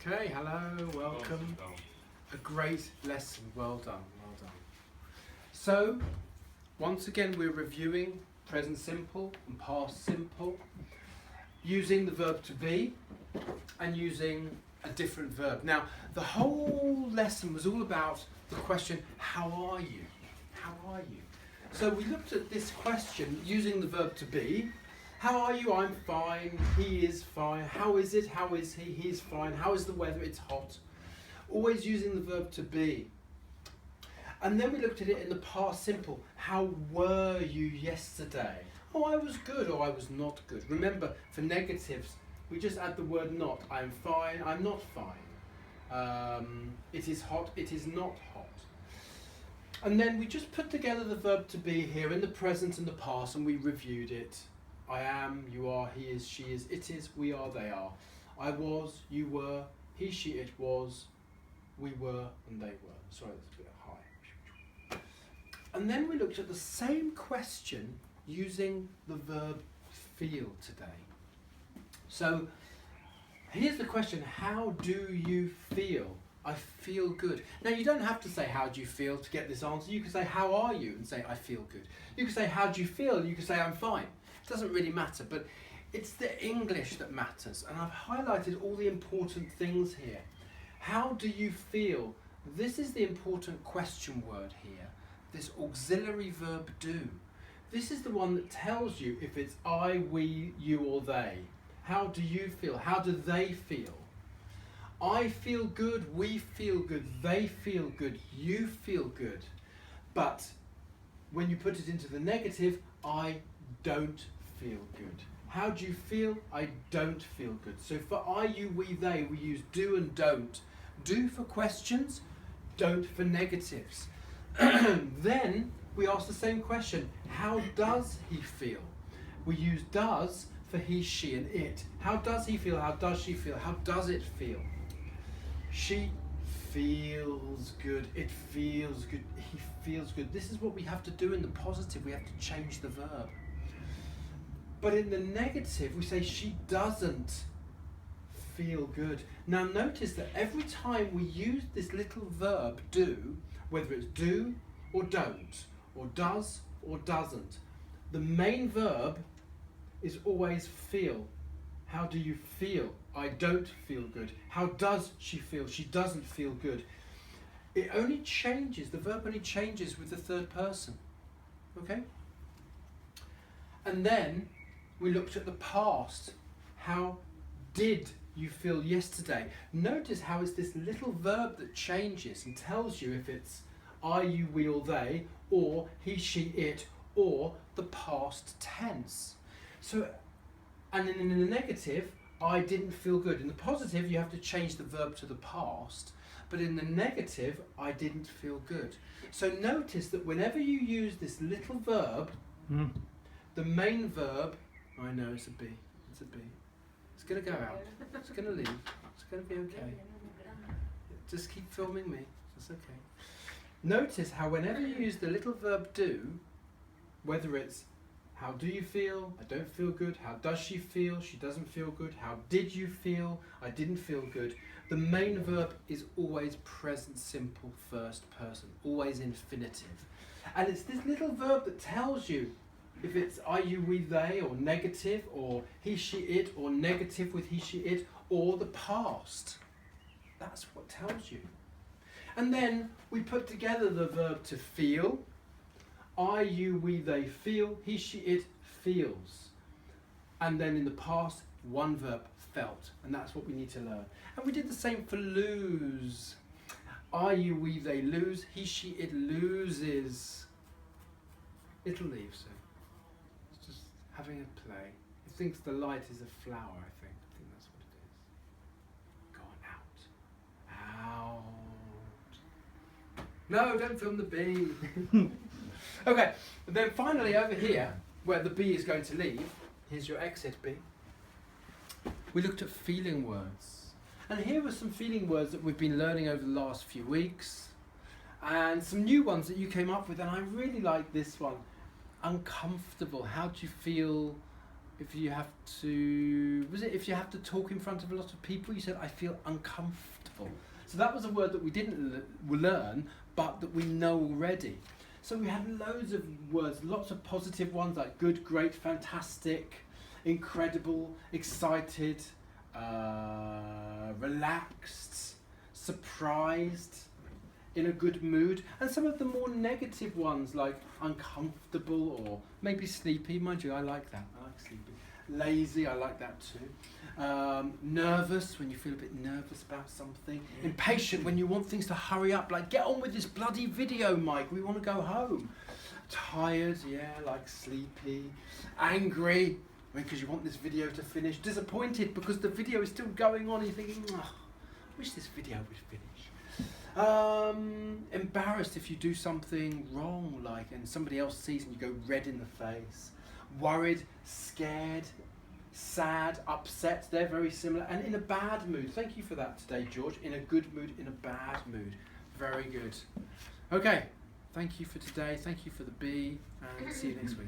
Okay, hello, welcome. A great lesson, well done, well done. So, once again we're reviewing present simple and past simple, using the verb to be and using a different verb. Now, the whole lesson was all about the question, how are you? How are you? So we looked at this question using the verb to be. How are you? I'm fine. He is fine. How is it? How is he? He's fine. How is the weather? It's hot. Always using the verb to be. And then we looked at it in the past simple. How were you yesterday? Oh, I was good or I was not good. Remember, for negatives, we just add the word not. I'm fine. I'm not fine. It is hot. It is not hot. And then we just put together the verb to be here in the present and the past, and we reviewed it. I am, you are, he is, she is, it is, we are, they are. I was, you were, he, she, it was, we were, and they were. Sorry, that's a bit high. And then we looked at the same question using the verb feel today. So here's the question, how do you feel? I feel good. Now you don't have to say how do you feel to get this answer. You can say how are you and say I feel good. You can say how do you feel, you can say I'm fine. It doesn't really matter, but it's the English that matters, and I've highlighted all the important things here. How do you feel? This is the important question word here, this auxiliary verb do. This is the one that tells you if it's I, we, you or they. How do you feel? How do they feel? I feel good, we feel good, they feel good, you feel good. But when you put it into the negative, I don't feel good. How do you feel? I don't feel good. So for I, you, we, they, we use do and don't. Do for questions, don't for negatives. Then we ask the same question. How does he feel? We use does for he, she and it. How does he feel? How does she feel? How does it feel? She feels good. It feels good. He feels good. This is what we have to do in the positive. We have to change the verb. But in the negative, we say she doesn't feel good. Now notice that every time we use this little verb do, whether it's do or don't, or does or doesn't, the main verb is always feel. How do you feel? I don't feel good. How does she feel? She doesn't feel good. It only changes, the verb only changes with the third person. Okay? And then we looked at the past. How did you feel yesterday? Notice how it's this little verb that changes and tells you if it's I, you, we or they, or he, she, it, or the past tense. So, and then in the negative, I didn't feel good. In the positive, you have to change the verb to the past. But in the negative, I didn't feel good. So notice that whenever you use this little verb, the main verb, I know it's a B, it's a B. It's going to go out, it's going to leave, it's going to be okay. Just keep filming me, it's okay. Notice how whenever you use the little verb do, whether it's how do you feel? I don't feel good. How does she feel? She doesn't feel good. How did you feel? I didn't feel good. The main verb is always present simple first person, always infinitive. And it's this little verb that tells you if it's I, you, we, they, or negative, or he, she, it, or negative with he, she, it, or the past. That's what tells you. And then we put together the verb to feel. I, you, we, they feel, he, she, it feels. And then in the past, one verb, felt. And that's what we need to learn. And we did the same for lose. I, you, we, they lose, he, she, it loses. It'll leave soon. It's just having a play. It thinks the light is a flower, I think. I think that's what it is. Go on, out. Out. No, don't film the bee. Okay, and then finally over here, where the bee is going to leave, here's your exit bee. We looked at feeling words. And here were some feeling words that we've been learning over the last few weeks. And some new ones that you came up with, and I really like this one. Uncomfortable. How do you feel if you have to, if you have to talk in front of a lot of people, you said, I feel uncomfortable. So that was a word that we didn't learn, but that we know already. So we had loads of words, lots of positive ones like good, great, fantastic, incredible, excited, relaxed, surprised, in a good mood, and some of the more negative ones like uncomfortable or maybe sleepy. Mind you, I like that. I like sleepy. Lazy, I like that too. Nervous, when you feel a bit nervous about something. Impatient, when you want things to hurry up, like get on with this bloody video, Mike, we want to go home. Tired, yeah, like sleepy. Angry, because you want this video to finish. Disappointed because the video is still going on and you're thinking, oh, I wish this video would finish. Embarrassed if you do something wrong, like, and somebody else sees and you go red in the face. Worried, scared, sad, upset, they're very similar. And in a bad mood. Thank you for that today, George. In a good mood, in a bad mood. Very good. Okay, thank you for today. Thank you for the B, and see you next week.